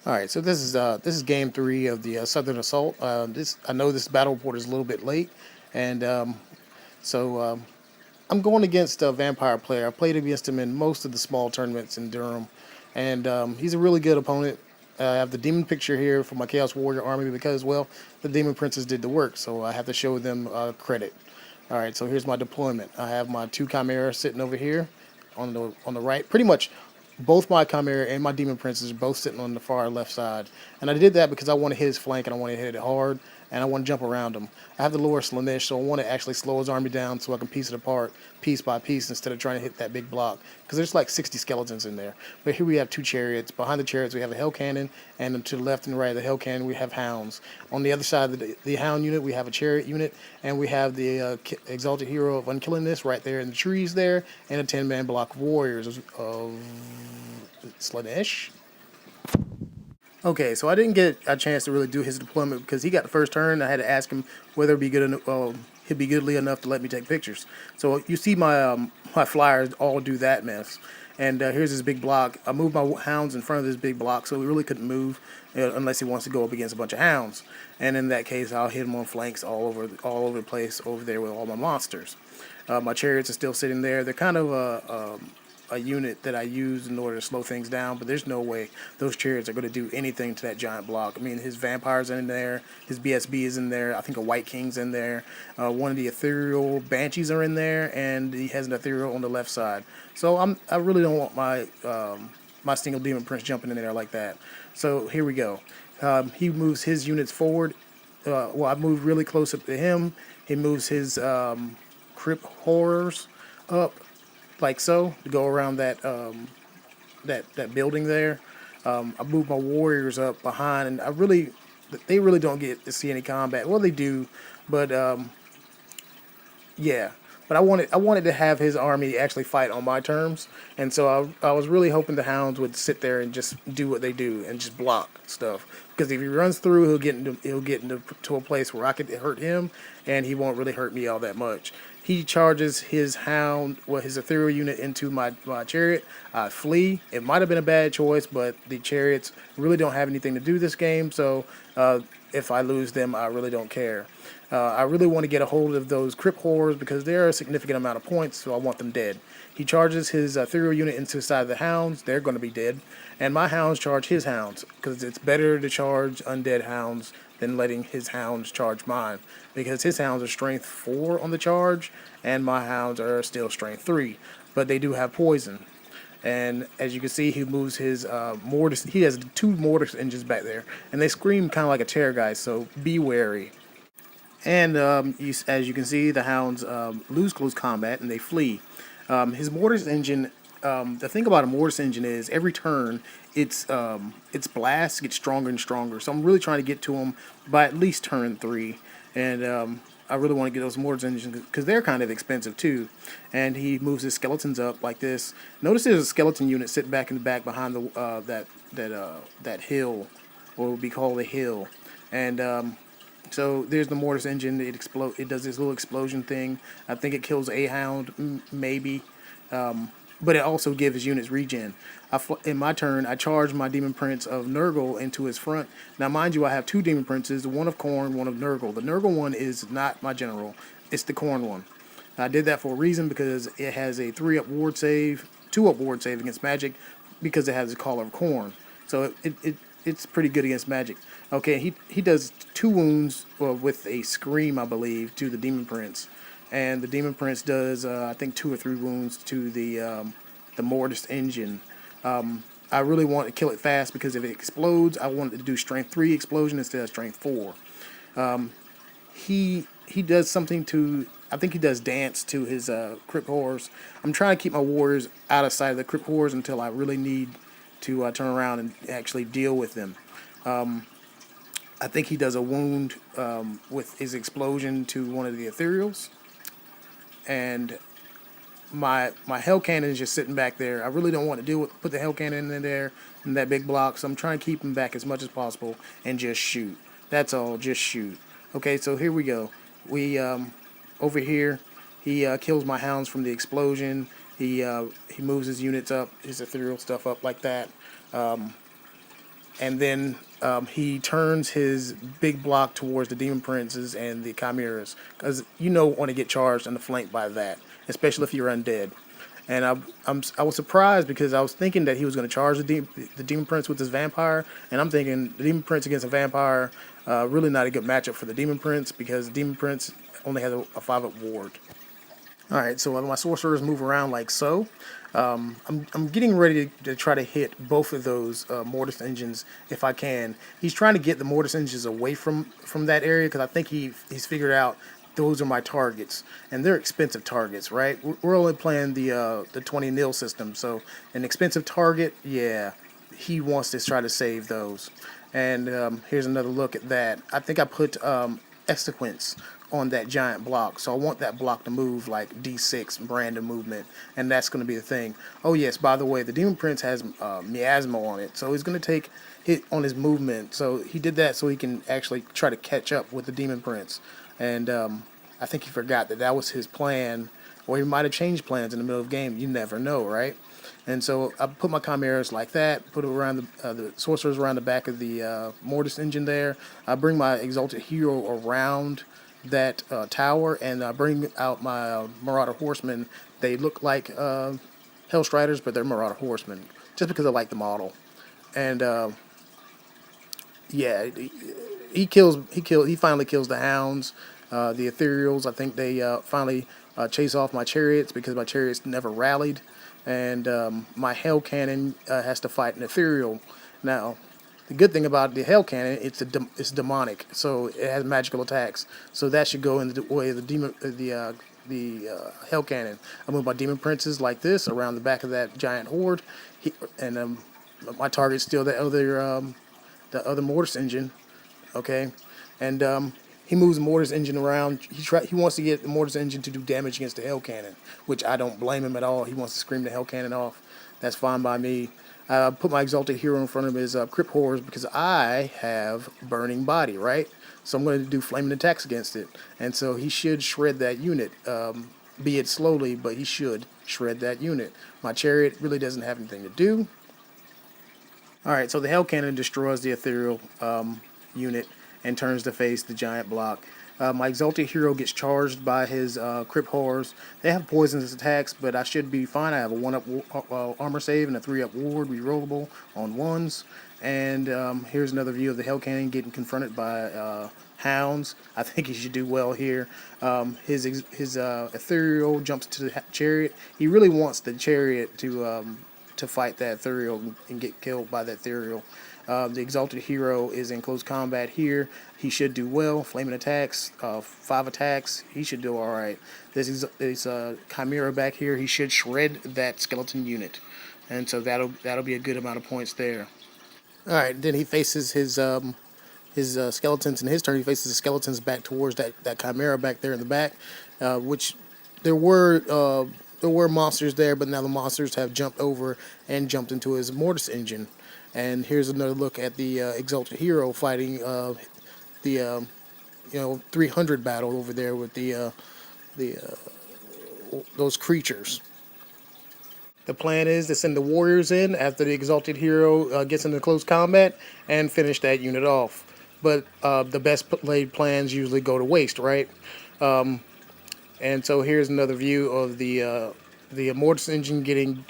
All right, so this is game three of the Southern Assault. This I know this battle report is a little bit late, and so I'm going against a vampire player. I played against him in most of the small tournaments in Durham, and he's a really good opponent. I have the demon picture here for my Chaos Warrior army because, well, the demon princes did the work, so I have to show them credit. All right, so here's my deployment. I have my two chimeras sitting over here on the right. Pretty much both my chimera and my demon princes are both sitting on the far left side, and I did that because I want to hit his flank and I want to hit it hard and I want to jump around him. I have the lower Slaanesh, so I want to actually slow his army down so I can piece it apart piece by piece instead of trying to hit that big block because there's like 60 skeletons in there. But here we have two chariots. Behind the chariots we have a hell cannon, and to the left and right of the hell cannon we have hounds. On the other side of the hound unit we have a chariot unit, and we have the exalted hero of unkillingness right there in the trees there, and a 10-man block of warriors of Slaanesh. Okay, so I didn't get a chance to really do his deployment because he got the first turn. I had to ask him whether it'd be good enough. He'd be goodly enough to let me take pictures. So you see my flyers all do that mess. And here's his big block. I moved my hounds in front of this big block, so he really couldn't move unless he wants to go up against a bunch of hounds. And in that case, I'll hit him on flanks all over the place over there with all my monsters. My chariots are still sitting there. They're kind of a unit that I use in order to slow things down, but there's no way those chariots are going to do anything to that giant block. I mean, his vampires are in there, his BSB is in there, I think a White King's in there, one of the ethereal banshees are in there, and he has an ethereal on the left side. So I really don't want my single demon prince jumping in there like that. So here we go. He moves his units forward. Well, I moved really close up to him. He moves his crypt horrors up like so to go around that building there. I moved my warriors up behind, and they really don't get to see any combat. Well, they do, but yeah. But I wanted to have his army actually fight on my terms, and so I was really hoping the hounds would sit there and just do what they do and just block stuff. Because if he runs through, he'll get into to a place where I could hurt him, and he won't really hurt me all that much. He charges his hound, well, his ethereal unit into my chariot. I flee. It might have been a bad choice, but the chariots really don't have anything to do this game, so if I lose them, I really don't care. I really want to get a hold of those crypt horrors because they're a significant amount of points, so I want them dead. He charges his ethereal unit into the side of the hounds. They're going to be dead. And my hounds charge his hounds because it's better to charge undead hounds than letting his hounds charge mine. Because his hounds are strength 4 on the charge, and my hounds are still strength 3. But they do have poison. And as you can see, he moves his mortis. He has 2 mortis engines back there, and they scream kind of like a terrorgeist. So be wary. And as you can see, the hounds lose close combat and they flee. His mortis engine. The thing about a mortis engine is every turn, its blast gets stronger and stronger. So I'm really trying to get to him by at least turn 3, and I really want to get those mortis engines because they're kind of expensive too. And he moves his skeletons up like this. Notice there's a skeleton unit sitting back in the back behind that hill, what would be called a hill, and so there's the mortis engine. It does this little explosion thing. I think it kills a hound, maybe. But it also gives units regen. In my turn, I charge my Demon Prince of Nurgle into his front. Now, mind you, I have 2 Demon Princes, one of Khorne, one of Nurgle. The Nurgle one is not my general. It's the Khorne one. I did that for a reason because it has a 3-up ward save, 2-up ward save against magic because it has a Caller of Khorne. So it's pretty good against magic. Okay, he does 2 wounds with a scream, I believe, to the Demon Prince, and the Demon Prince does I think 2 or 3 wounds to the Mortis engine. I really want to kill it fast because if it explodes, I want it to do Strength 3 explosion instead of Strength 4. He does something to. I think he does dance to his crypt horrors. I'm trying to keep my warriors out of sight of the crypt horrors until I really need to turn around and actually deal with them. I think he does a wound with his explosion to one of the ethereals, and my hell cannon is just sitting back there. I really don't want to put the hell cannon in there in that big block, so I'm trying to keep him back as much as possible and just shoot. That's all, just shoot. Okay, so here we go. We over here, he kills my hounds from the explosion. He moves his units up, his ethereal stuff up like that. and then he turns his big block towards the Demon Princes and the Chimeras, because you know want to get charged on the flank by that, especially if you're undead. And I was surprised because I was thinking that he was going to charge the Demon Prince with his vampire, and I'm thinking the Demon Prince against a vampire, really not a good matchup for the Demon Prince because the Demon Prince only has a 5-up ward. All right, so my sorcerers move around like so. I'm getting ready to try to hit both of those Mortis engines if I can. He's trying to get the Mortis engines away from that area because I think he's figured out those are my targets, and they're expensive targets, right? We're only playing the 20 nil system, so an expensive target, yeah, he wants to try to save those. And here's another look at that. I think I put Exequence on that giant block, so I want that block to move like D6 random movement, and that's going to be the thing. Oh yes, by the way, the Demon Prince has Miasmo on it, so he's going to take hit on his movement. So he did that so he can actually try to catch up with the Demon Prince, and I think he forgot that that was his plan, or he might have changed plans in the middle of the game. You never know, right? And so I put my chimeras like that, put it around the sorcerers around the back of the Mortis engine there. I bring my exalted hero around that tower, and I bring out my Marauder horsemen. They look like Hellstriders, but they're Marauder horsemen, just because I like the model. And yeah, he finally kills the hounds, the ethereals. I think they finally chase off my chariots because my chariots never rallied, and my hell cannon has to fight an ethereal. Now, the good thing about the hell cannon, it's demonic, so it has magical attacks. So that should go in the way of the demon, hell cannon. I move my demon princes like this around the back of that giant horde, and my target's still the other Mortis engine, okay, and he moves the Mortis engine around. He wants to get the Mortis engine to do damage against the Hell Cannon, which I don't blame him at all. He wants to scream the Hell Cannon off. That's fine by me. I put my Exalted Hero in front of his Crypt Horrors because I have Burning Body, right? So I'm going to do flaming attacks against it, and so he should shred that unit. Be it slowly, but he should shred that unit. My chariot really doesn't have anything to do. All right, so the Hell Cannon destroys the ethereal unit and turns to face the giant block. My Exalted Hero gets charged by his Crypt Horrors. They have poisonous attacks, but I should be fine. I have a 1-up armor save and a 3-up ward, rerollable on ones. And here's another view of the Hell Cannon getting confronted by hounds. I think he should do well here. His ethereal jumps to the chariot. He really wants the chariot to fight that ethereal and get killed by that ethereal. The Exalted Hero is in close combat here. He should do well. Flaming attacks, 5 attacks. He should do all right. This is Chimera back here. He should shred that skeleton unit, and so that'll be a good amount of points there. All right. Then he faces his skeletons in his turn. He faces the skeletons back towards that Chimera back there in the back, which there were monsters there, but now the monsters have jumped over and jumped into his Mortis engine. And here's another look at the Exalted Hero fighting the 300 battle over there with those creatures. The plan is to send the warriors in after the Exalted Hero gets into close combat and finish that unit off. But the best laid plans usually go to waste, right? And so here's another view of the Mortis engine getting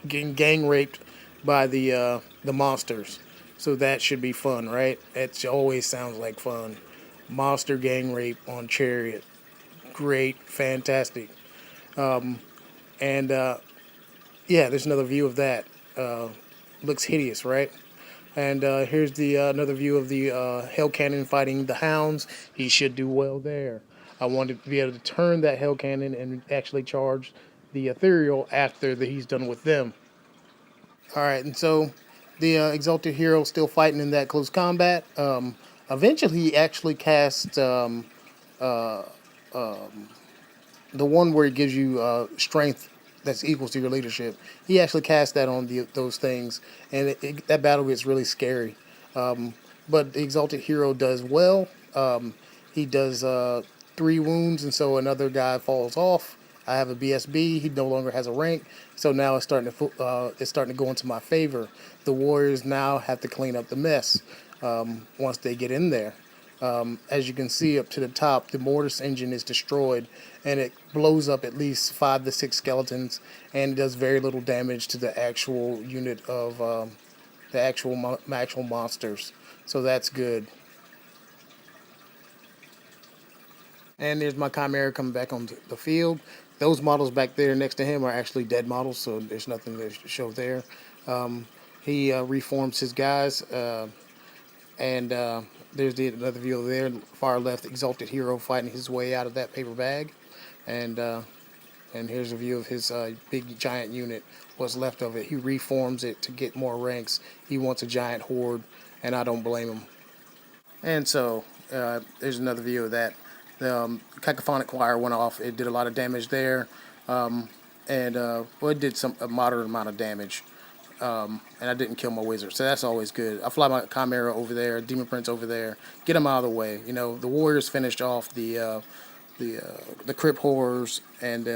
gang raped by the monsters. So that should be fun, right? It always sounds like fun. Monster gang rape on chariot. Great, fantastic. And yeah, there's another view of that. Looks hideous, right? And here's the another view of the Hell Cannon fighting the hounds. He should do well there. I wanted to be able to turn that Hell Cannon and actually charge the ethereal after he's done with them. All right, and so the Exalted Hero still fighting in that close combat. Eventually, he actually cast the one where it gives you strength that's equal to your leadership. He actually cast that on those things, and that battle gets really scary. But the Exalted Hero does well. He does 3 wounds, and so another guy falls off. I have a BSB. He no longer has a rank. So now it's starting to go into my favor. The Warriors now have to clean up the mess once they get in there. As you can see up to the top, the mortis engine is destroyed, and it blows up at least 5 to 6 skeletons, and it does very little damage to the actual unit of the actual monsters. So that's good. And there's my Chimera coming back on the field. Those models back there next to him are actually dead models, so there's nothing to show there. He reforms his guys, and there's another view there, far left, Exalted Hero fighting his way out of that paper bag. And and here's a view of his big giant unit, what's left of it. He reforms it to get more ranks. He wants a giant horde, and I don't blame him. And so there's another view of that. The Cacophonic Choir went off. It did a lot of damage there, and well, it did a moderate amount of damage. And I didn't kill my wizard, so that's always good. I fly my Chimera over there, Demon Prince over there, get them out of the way. You know, the Warriors finished off the Crypt Horrors, and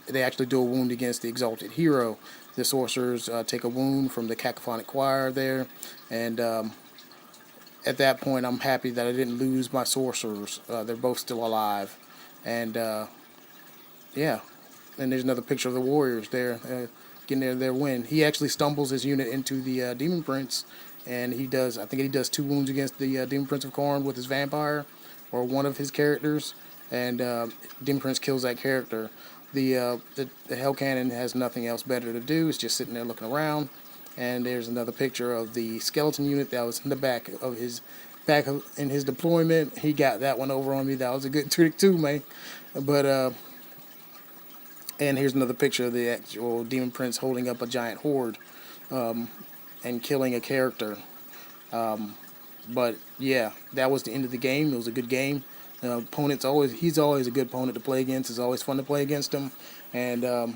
they actually do a wound against the Exalted Hero. The Sorcerers take a wound from the Cacophonic Choir there, and at that point, I'm happy that I didn't lose my Sorcerers. They're both still alive, and yeah. And there's another picture of the Warriors there, getting their win. He actually stumbles his unit into the Demon Prince, and I think he does 2 wounds against the Demon Prince of Korn with his vampire, or one of his characters, and Demon Prince kills that character. The Hell Cannon has nothing else better to do. It's just sitting there looking around. And there's another picture of the skeleton unit that was in the in his deployment. He got that one over on me. That was a good trick too, man. But and here's another picture of the actual Demon Prince holding up a giant horde and killing a character. But yeah, that was the end of the game. It was a good game. He's always a good opponent to play against. It's always fun to play against him. And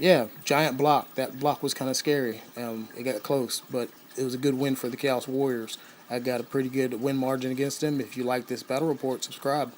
yeah, giant block. That block was kind of scary. It got close, but it was a good win for the Chaos Warriors. I got a pretty good win margin against them. If you like this battle report, subscribe.